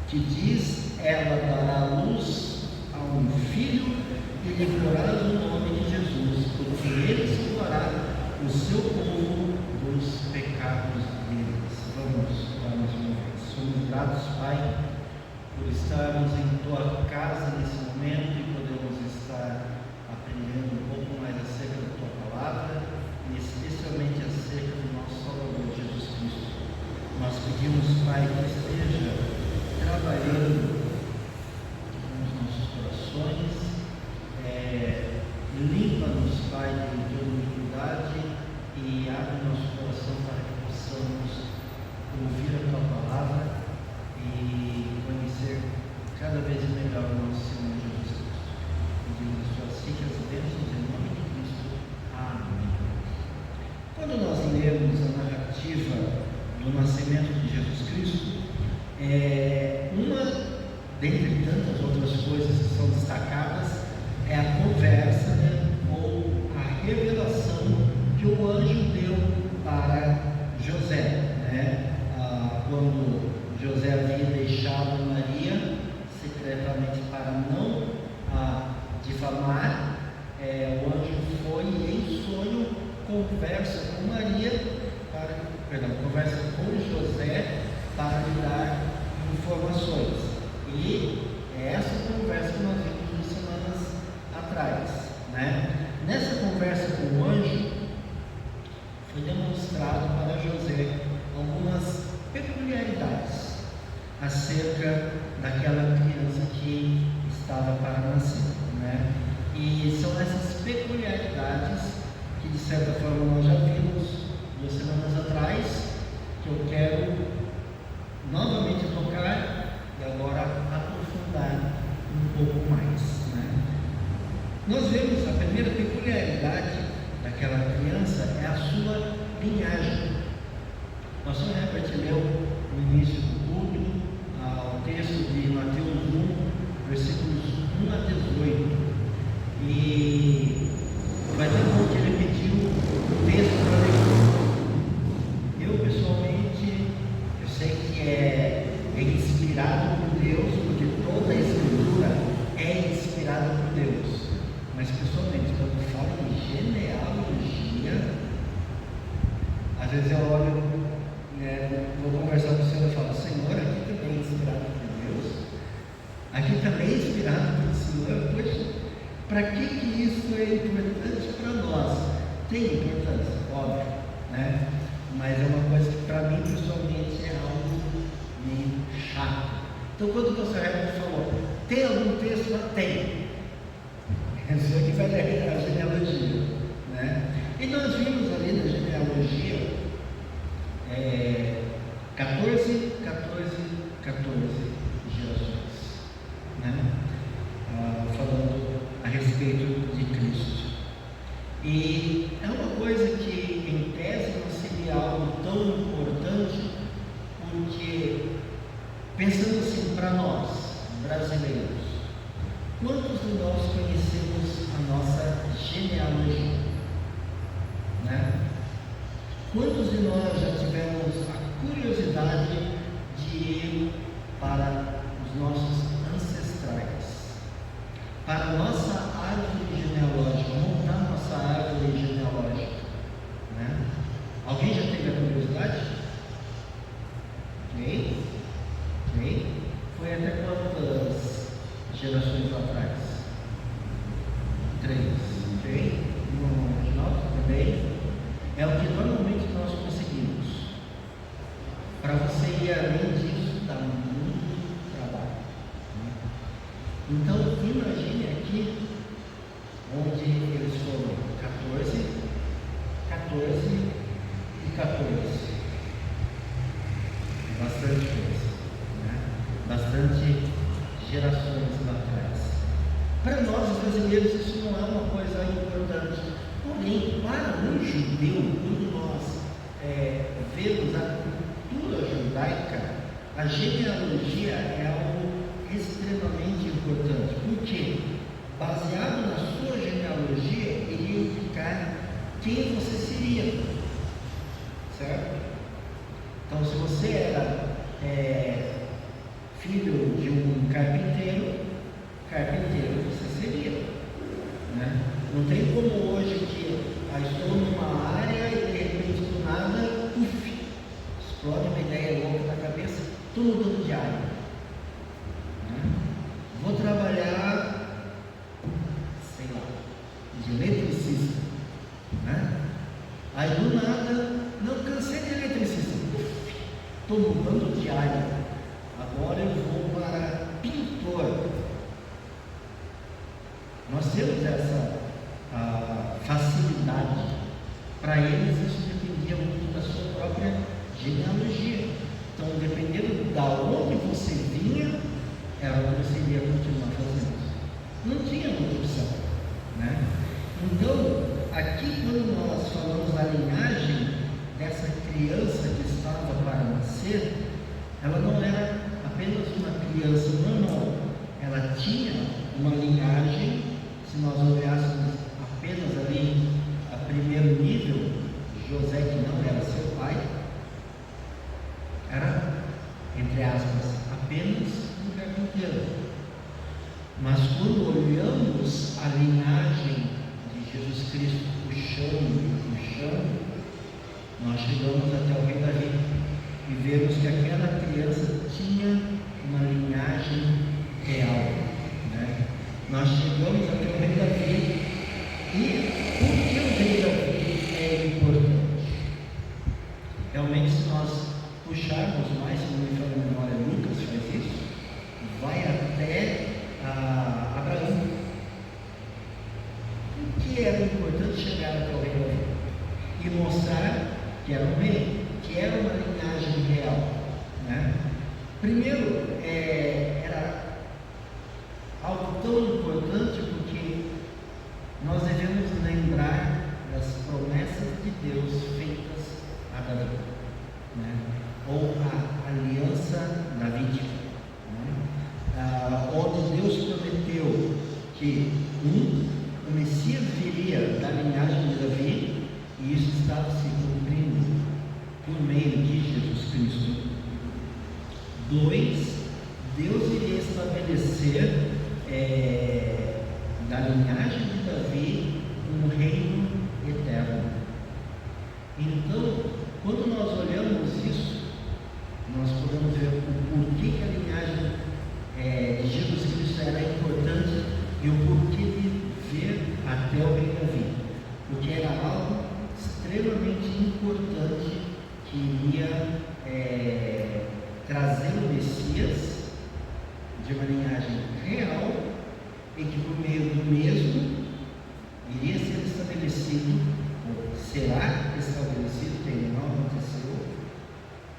que diz: ela dará luz a um filho e lhe porás o nome de Jesus, porque ele salvará o seu povo dos pecados deles. Vamos orar mais uma vez. Somos gratos, Pai, por estarmos em tua casa nesse momento e podemos estar aprendendo um pouco mais acerca da tua palavra e especialmente acerca do nosso Salvador Jesus Cristo. Nós pedimos, Pai, que esteja trabalhando nos nossos corações, limpa-nos, Pai, de toda iniquidade e abre nosso coração para que possamos ouvir a tua palavra e conhecer cada vez melhor o nosso Senhor Jesus Cristo. Pedimos isso assim, que as bênçãos em nome de Cristo. Amém. Quando nós lemos a narrativa do nascimento de Jesus Cristo, uma dentre tantas outras coisas que são destacadas é a conversa, ou a revelação que o anjo deu para José, quando José havia deixado Maria secretamente para não a difamar, o anjo foi em sonho, conversa com José para lhe dar informações. E é essa conversa que nós vimos semanas atrás, Nessa conversa com o anjo, foi demonstrado para José algumas peculiaridades acerca daquela criança que estava para nascer, E são essas peculiaridades que, de certa forma, nós já vimos 2 semanas atrás, que eu quero novamente tocar e agora aprofundar um pouco mais, Nós vemos a primeira peculiaridade daquela criança é a sua linhagem. O pastor Herbert leu no início do culto o texto de Mateus 1, versículos 1 a 18, e vai ter um que ele pediu o texto para ler. Eu pessoalmente, eu sei que é inspirado por Deus, porque toda a escritura é inspirada por Deus, mas pessoalmente, quando fala em genealogia, às vezes eu olho, vou conversar com o Senhor e falo: Senhor, aqui também é inspirado por Deus, aqui também é inspirado pelo Senhor. Poxa, para que isso é importante para nós? Tem importância, óbvio, mas é uma coisa que para mim pessoalmente é algo meio chato. Então, quando o pastor Herbert falou: tem algum texto? Tem. Isso aqui vai ler a genealogia, E nós vimos ali na genealogia 14 gerações, falando a respeito de Cristo. E é uma coisa que, em tese, não seria algo tão importante, porque, pensando assim, para nós, brasileiros, quantos de nós conhecemos a nossa genealogia? Quantos de nós já tivemos a curiosidade de ir para os nossos ancestrais, para a nossa árvore genealógica, montar nossa árvore genealógica? Alguém já teve a curiosidade? Ok. Foi até quantas gerações atrás? 3, ok? No original, também. É o que normalmente nós conseguimos. Para você ir além disso, dá muito trabalho. Então, imagine aqui onde eles foram: 14 e 14. Bastante coisa, bastante gerações lá atrás. Para nós brasileiros isso não é uma coisa importante, porém para um judeu, quando nós vemos a cultura judaica, a genealogia é algo extremamente importante. Por quê? Baseado na sua genealogia, iria indicar quem você seria, certo? Então, se você era filho diário, né? Vou trabalhar, sei lá, de eletricista, né? Aí do nada, não, cansei de eletricista, estou mudando de área, agora eu vou para pintor. Nós temos essa facilidade. Para eles isso dependia muito da sua própria genealogia. Então, dependendo da onde você vinha, era o que você iria continuar fazendo. Não tinha muita opção, né? Então, aqui quando nós falamos da linhagem dessa criança que estava para nascer, ela não era apenas uma criança normal, ela tinha uma linhagem. Se nós olhássemos apenas ali a primeiro nível, José, que não era seu pai, era, entre aspas, apenas um carpinteiro. Mas quando olhamos a linhagem de Jesus Cristo puxando, nós chegamos até o rei Davi e vemos que aquela criança tinha uma linhagem real, né? Nós chegamos até o rei Davi. E por que o rei Davi é importante? Realmente, se nós puxarmos mais, se não me falha a memória, Lucas faz isso, vai até Abraão. Por que era importante chegar até o rei Davi? E mostrar que era um rei, que era uma linhagem real, né? Primeiro, era algo tão importante porque nós devemos lembrar das promessas de Deus feitas a Davi, né? Ou a aliança davídica, né? Onde Deus prometeu que o Messias viria da linhagem de Davi, e isso estava se cumprindo por meio de Jesus Cristo. 2, Deus iria estabelecer da linhagem de Davi um reino eterno. Então, quando nós olhamos isso, nós podemos ver o porquê que a linhagem de Jesus Cristo era importante e o porquê de ver até o rei Davi, porque era algo extremamente importante que iria trazer o Messias de uma linhagem real e que por meio do mesmo iria ser estabelecido, ou será estabelecido, que ainda não aconteceu,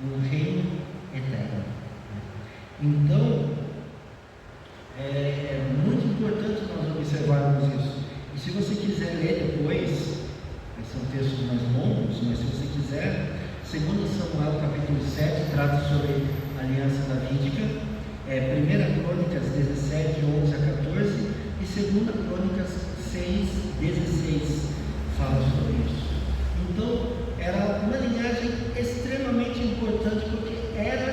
um reino eterno. Então, é muito importante nós observarmos isso. E se você quiser ler depois, são textos mais longos, mas se você quiser, 2 Samuel capítulo 7 trata sobre a aliança davídica, 1 Crônicas 17, 11 a 14 e 2 Crônicas 6, 16 fala sobre isso. Então, era uma linhagem extremamente importante porque era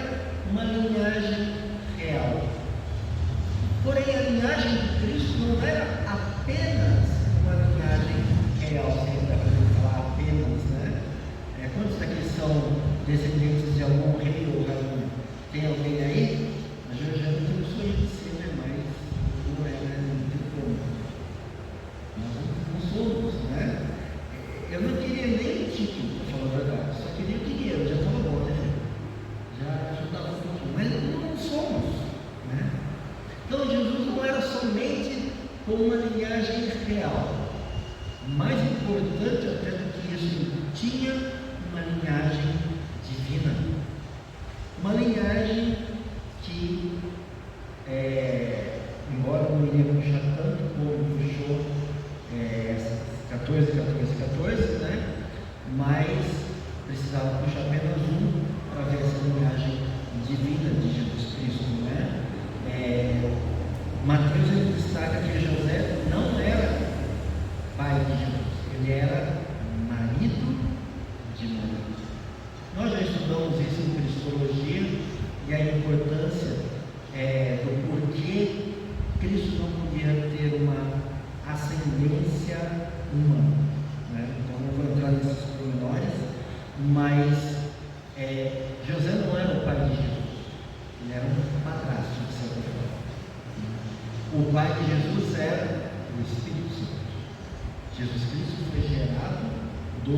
uma linhagem real. Porém, a linhagem de Cristo não era apenas uma linhagem real, se dá para falar apenas, né? Quantos daqui são descendentes de algum rei ou rainha? Tem alguém aí? A Georgiana tem um sonho de ser, né? Mas não é, né? Não tem como. Nós não somos, né? Eu não queria nem o título, para falar a verdade, só queria o dinheiro, já estava bom, né? Já ajudava um pouquinho, mas não somos, né? Então Jesus não era somente uma linhagem real. Mais importante até do que isso, ele tinha uma linhagem divina. Uma linhagem que, embora não iria puxar tanto como puxou 14, né? Mas precisava puxar apenas um para ver essa linhagem divina de Jesus Cristo, né? Mateus ele destaca que José não era pai de Jesus, ele era marido de Maria. Nós já estudamos isso em Cristologia e a importância do porquê Cristo não podia ter uma ascendência humana, né? Então não vou entrar nesses pormenores, mas José não era o pai de Jesus, ele era um O pai de Jesus era o Espírito Santo. Jesus Cristo foi gerado do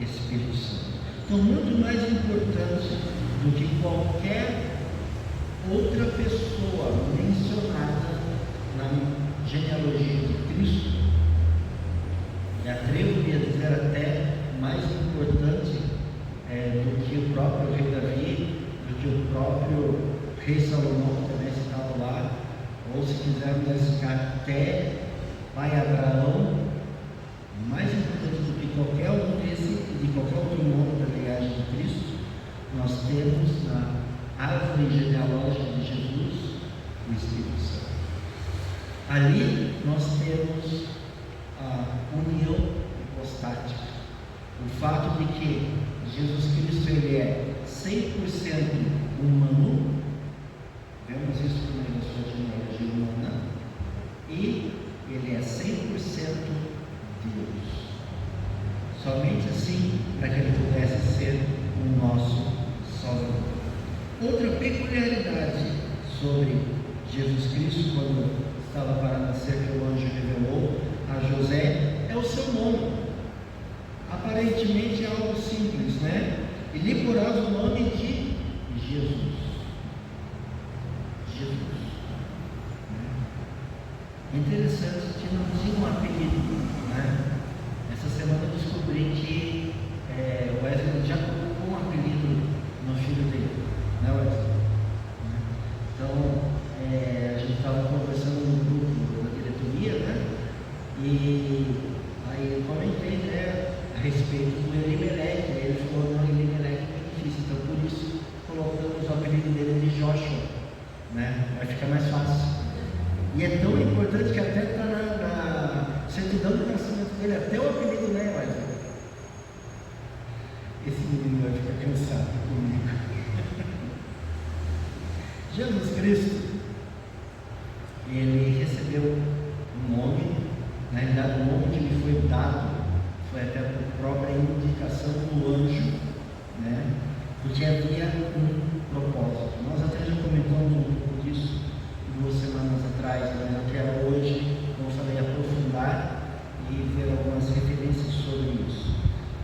Espírito Santo. Então, muito mais importante do que qualquer outra pessoa mencionada na genealogia de Cristo, e atrevo-me a dizer até mais importante do que o próprio rei Davi, do que o próprio rei Salomão, que também citado lá, ou se quisermos classificar até pai Abraão, mais importante do que qualquer um desse e de qualquer outro nome da linhagem de Cristo, nós temos na árvore genealógica de Jesus o Espírito Santo. Ali nós temos a união hipostática, o fato de que Jesus Cristo ele é 100% humano, vemos isso por meio da sua genealogia humana, e ele é 100% Deus. Somente assim para que ele pudesse ser o nosso Salvador. Outra peculiaridade sobre Jesus Cristo, quando estava para nascer, que o anjo revelou a José, é o seu nome. Aparentemente é algo simples, né? E lhe porás o nome de Jesus. Jesus. É interessante que não tinha um apelido, né? Essa semana eu descobri que o Wesley já colocou um apelido no filho dele, né, Wesley? Então, a gente estava conversando no grupo da diretoria, né? E aí eu comentei, né, a respeito do Elimelec. Aí ele falou: não, Elimelec é difícil, então por isso colocamos o apelido dele de Joshua, né? Vai ficar mais fácil. E é tão importante que até está na certidão do nascimento dele, até o apelido, né, Wesley? Esse menino vai ficar cansado comigo. Jesus Cristo, ele recebeu um nome, na realidade o nome que lhe foi dado foi até por própria indicação do anjo, né? Porque havia um propósito. Nós até já comentamos um pouco disso 2 semanas atrás, mas eu quero hoje, como eu falei, aprofundar e ver algumas referências sobre isso.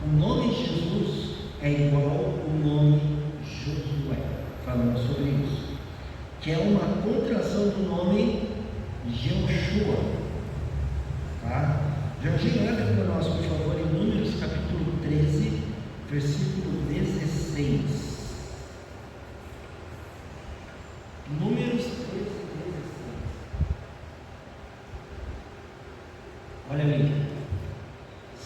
O nome Jesus é igual ao nome Josué, falando sobre isso, que é uma contração do nome Jeoshua, tá? Jorginho, olha para nós, por favor, em Números capítulo 13, versículo 16. Números 13, 16. Olha ali,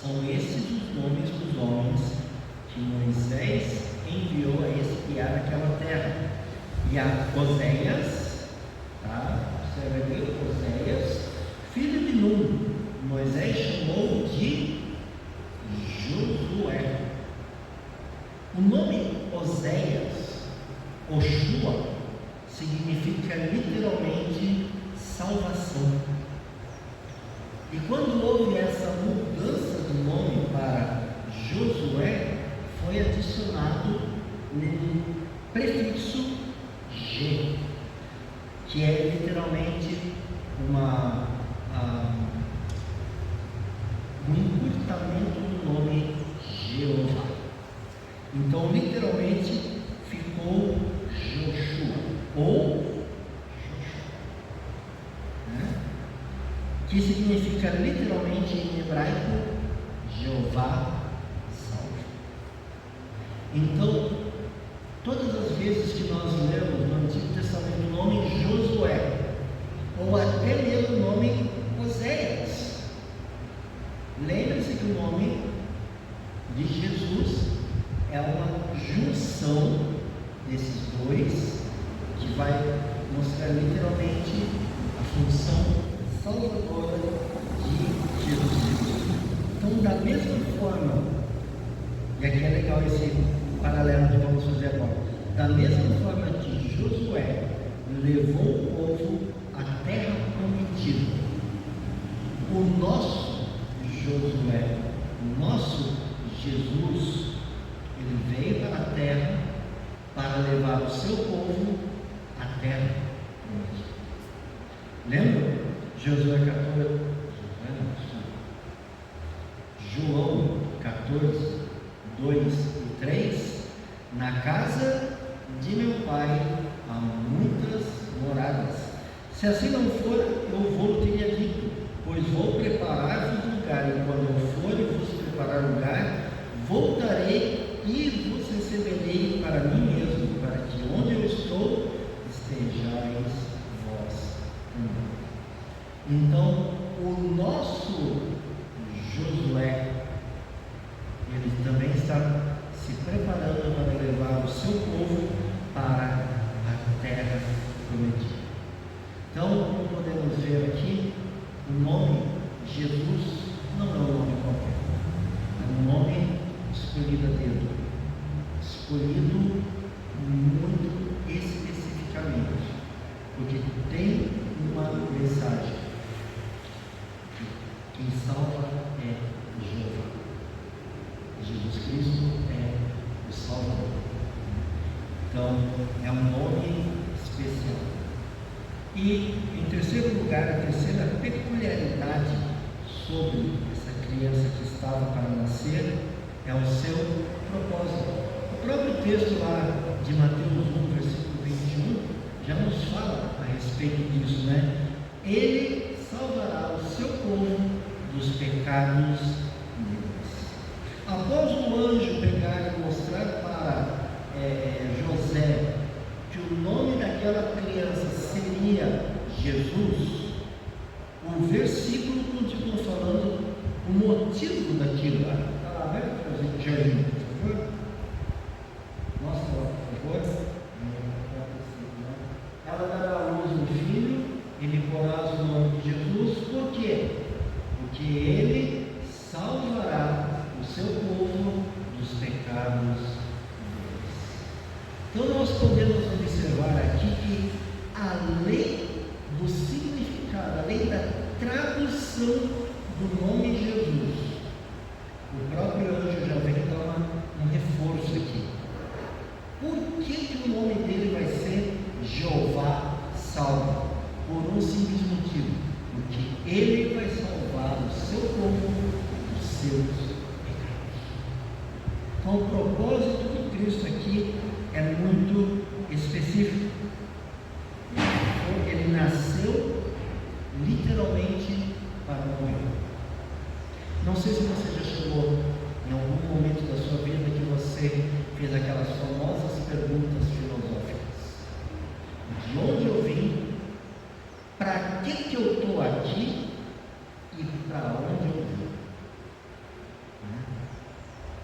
são esses os nomes dos homens que Moisés enviou a espiar aquela terra. E a Oséias, tá? Observa ali, Oséias, filho de Nun, Moisés chamou de Josué. O nome Oséias, Oshua, significa literalmente salvação. E quando houve essa mudança do nome para Josué, foi adicionado um prefixo G, que é literalmente um encurtamento do nome Jeová. Então, literalmente, ficou Joshua, ou Joshua, né? Que significa literalmente em hebraico Jeová salva. Então, todas as vezes que nós lemos no Antigo Testamento o nome Josué, ou até mesmo o nome Oséias, lembre-se que o nome de Jesus é uma junção desses dois, que vai mostrar literalmente a função salvadora de Jesus Cristo. Então, da mesma forma, e aqui é legal esse paralelo que vamos fazer agora, da mesma forma que Josué levou o povo à terra prometida, o nosso Josué, o nosso Jesus, ele veio para a terra para levar o seu povo à terra prometida. Lembra? Josué 14, João 14, 2 e 3, na casa de meu pai há muitas moradas. Se assim não for, eu vou teria dito, pois vou preparar-vos lugar, e quando eu for e vos preparar lugar, voltarei e vos receberei para mim mesmo, para que onde eu estou, estejais vós também. Então, o nosso Josué, ele também está se preparando para levar o seu povo para a terra prometida. Então, como podemos ver aqui, o nome Jesus não é um nome qualquer, é um nome escolhido a dedo, escolhido muito especificamente, porque tem uma mensagem: quem salva é Jeová. Jesus Cristo é o Salvador. Então, é um nome especial. E, em terceiro lugar, a terceira peculiaridade sobre essa criança que estava para nascer é o seu propósito. O próprio texto lá de Mateus 1, versículo 21, já nos fala a respeito disso, né? Ele salvará o seu povo dos pecados deles. Após o anjo pegar e mostrar para José que o nome daquela criança seria Jesus, o versículo continua falando o motivo daquilo. Está lá aberto para a gente, Jardim, por favor? Mostra lá, por favor. Ela dará à luz um filho, e lhe porás o nome de Jesus. Por quê? Porque ele salvará o seu povo dos pecados deles. Então nós podemos observar aqui que, além do significado, além da tradução do nome Jesus, o próprio anjo já vem dar um reforço aqui. Por que o nome dele vai ser Jeová salva? Por um simples motivo: porque ele vai salvar o seu povo dos seus pecados. Então, o propósito de Cristo aqui é muito específico. Ele nasceu literalmente para morrer. Não sei se você já chegou em algum momento da sua vida que você fez aquelas famosas perguntas filosóficas: de onde eu vim, para que eu estou aqui e para onde eu vou?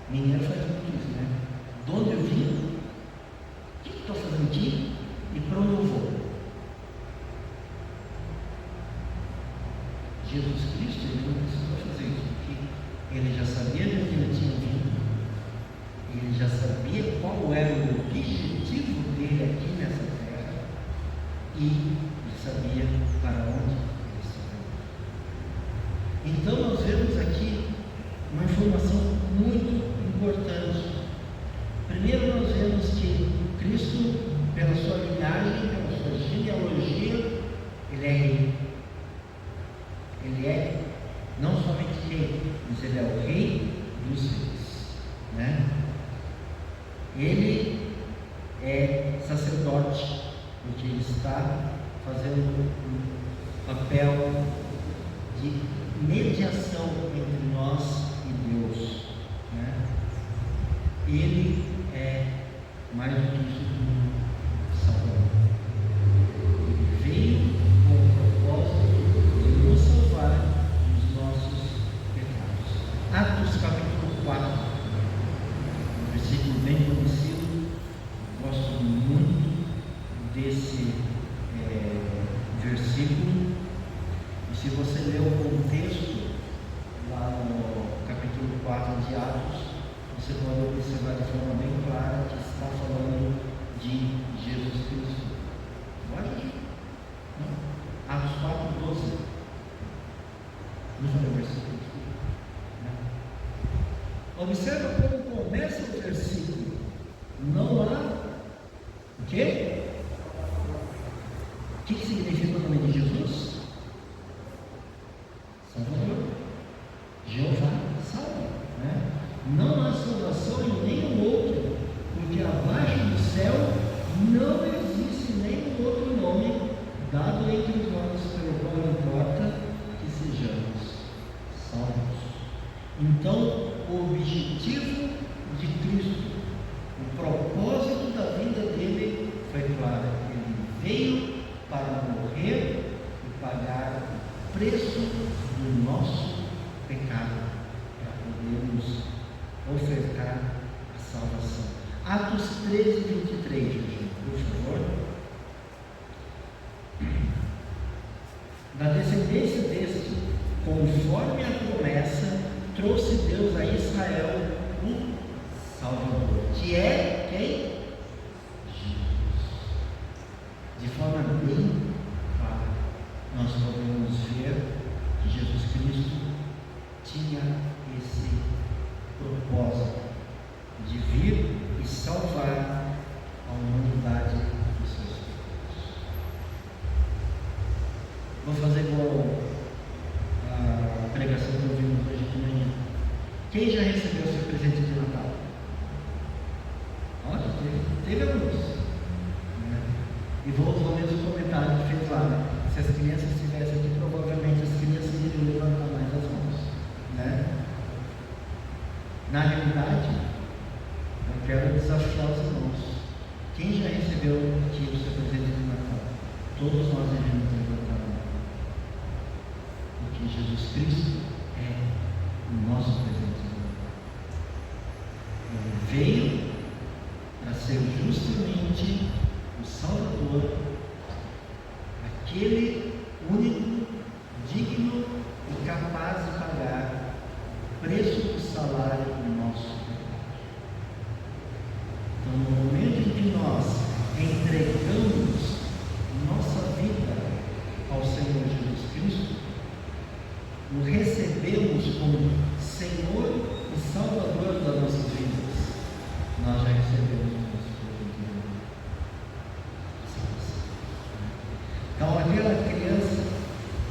Mineiro faz muito isso, né? De onde eu vim, o que estou fazendo aqui e para onde eu vou? Jesus Cristo, ele não precisou fazer isso, porque ele já sabia de onde ele tinha vindo, ele já sabia qual era o objetivo dele aqui nessa terra, e ele sabia para onde ele estava. Então nós vemos aqui uma informação muito importante. Primeiro, nós vemos que Cristo, pela sua linhagem, pela sua genealogia, ele é rei. Ele é não somente rei, mas ele é o rei dos reis, né? Ele é sacerdote, porque ele está fazendo um papel de mediação entre nós e Deus, né? Ele é mais do que isso tudo, Salvador. Ele veio com o propósito de nos salvar dos nossos pecados. Atos capítulo 4, versículo bem conhecido. Gosto muito desse versículo. E se você ler o contexto lá no capítulo 4 de Atos, você pode observar de forma bem clara que está falando de Jesus Cristo. Olha aqui. Atos 4, 12. Não falei o versículo aqui. Observa como começa o versículo. Não há o quê? O que significa o nome de Jesus? preço do nosso pecado para podermos ofertar a salvação. Atos 13, 23, por favor. Da descendência deste, conforme a promessa, trouxe Deus a Israel um Salvador, que é quem? Jesus. De forma bem clara, nós podemos ver que Jesus Cristo tinha esse propósito de vir e salvar a humanidade dos seus pecados. Vou fazer igual a pregação que ouvimos hoje de manhã. Quem já recebeu o seu presente de Natal? Olha, teve alguns. Né? E vou usar o mesmo comentário que fez lá. Né? Se as crianças estivessem aqui, provavelmente as crianças iriam levantar mais as mãos. Né? Na realidade, eu quero desafiar os irmãos. Quem já recebeu aqui o seu presente de Natal? Todos nós devemos levantar a mão. Porque Jesus Cristo é o nosso presente de Natal. Ele veio para ser justamente o Salvador, aquele único, digno e capaz de pagar o preço do salário do nosso pecado. Então, no momento em que nós entregamos nossa vida ao Senhor Jesus Cristo, o recebemos como Senhor e Salvador das nossas vidas, nós já recebemos o nosso presente de Deus. Então, aquela criança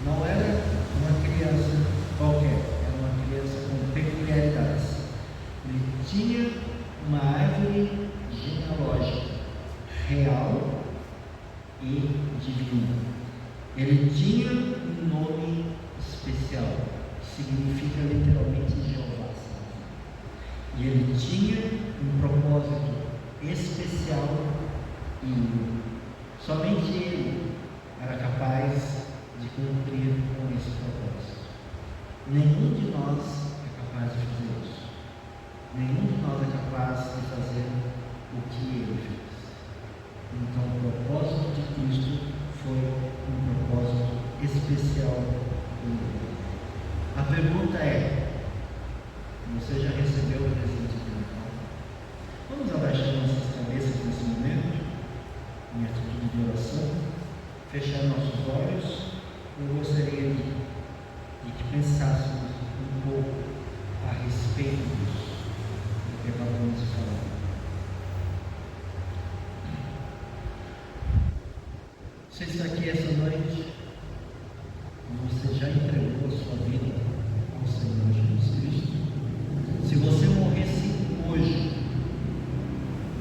não era uma criança qualquer, era uma criança com peculiaridades. Ele tinha uma árvore genealógica real e divina. Ele tinha um nome especial, que significa literalmente Jeová. E ele tinha um propósito especial e somente ele era capaz de cumprir com esse propósito. Nenhum de nós é capaz de fazer isso. Nenhum de nós é capaz de fazer o que ele fez. Então, o propósito de Cristo foi um propósito especial dele. A pergunta é: você já recebeu o presente de Natal? Vamos abaixar nossas cabeças nesse momento, em atitude de oração, fechar nossos olhos. Eu gostaria de que pensássemos um pouco a respeito disso, do que acabamos de falar. Você está aqui essa noite, você já entregou a sua vida ao Senhor Jesus Cristo? Se você morresse hoje,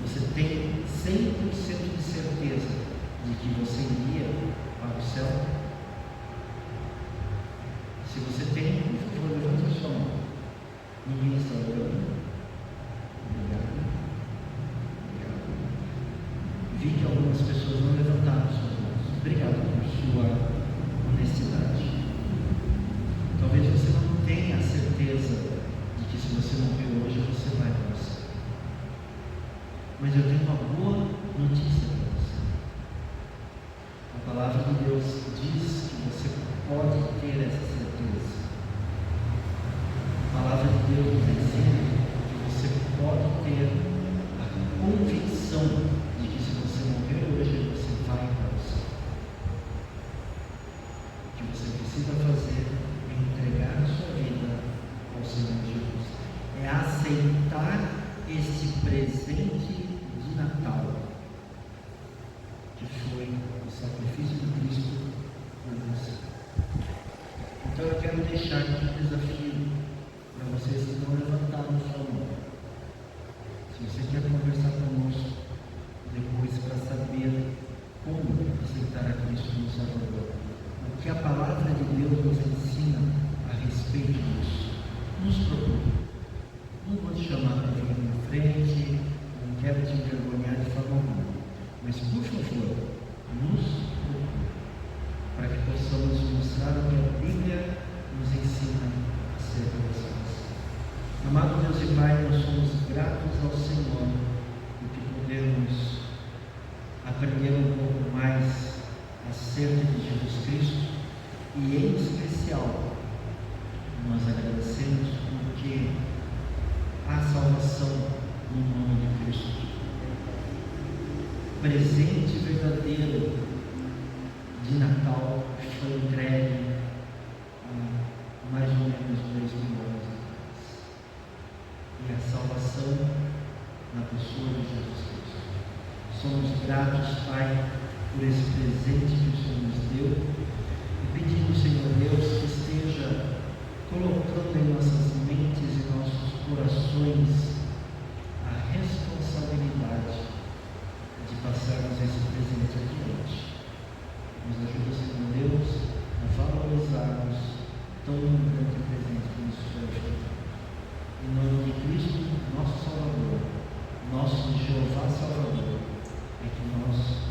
você tem 100% de certeza de que você iria para o céu? Se você tem, por favor, levante a sua mão. Ninguém está orando. Obrigado. Obrigado. Vi que algumas pessoas não levantaram suas mãos. Obrigado por sua honestidade. Talvez você não tenha a certeza de que se você morrer hoje, você vai para o céu. Mas eu tenho uma boa notícia para você. A palavra de Deus diz que você pode ter essa certeza. A palavra de Deus nos ensina que você pode ter a convicção de que se você morrer hoje, você vai para o céu. O que você precisa fazer é entregar a sua vida ao Senhor Jesus. É aceitar este presente de Natal, que foi o sacrifício de Cristo por você. Então eu quero deixar aqui um desafio para vocês que não levantaram sua mão. Se você quer conversar conosco depois para saber como aceitar a Cristo como Salvador, o que a palavra de Deus nos ensina a respeito disso, nos procure. Não vou te chamar para vir na frente, não quero te envergonhar de forma alguma, mas por favor, nos procure, para que possamos mostrar o que a Bíblia acerca de Jesus Cristo, e em especial nós agradecemos porque há salvação no nome de Cristo. Presente verdadeiro de Natal foi entregue há mais ou menos 2.000 anos atrás. E a salvação na pessoa de Jesus Cristo. Somos gratos, Pai, por esse presente que o Senhor nos deu e pedimos, Senhor Deus, que esteja colocando em nossas mentes e nossos corações a responsabilidade de passarmos esse presente adiante. Nos ajuda, Senhor Deus, a valorizarmos tão grande presente que nos foi ofertado. Em nome de Cristo, nosso Salvador, nosso Jeová Salvador, é que nós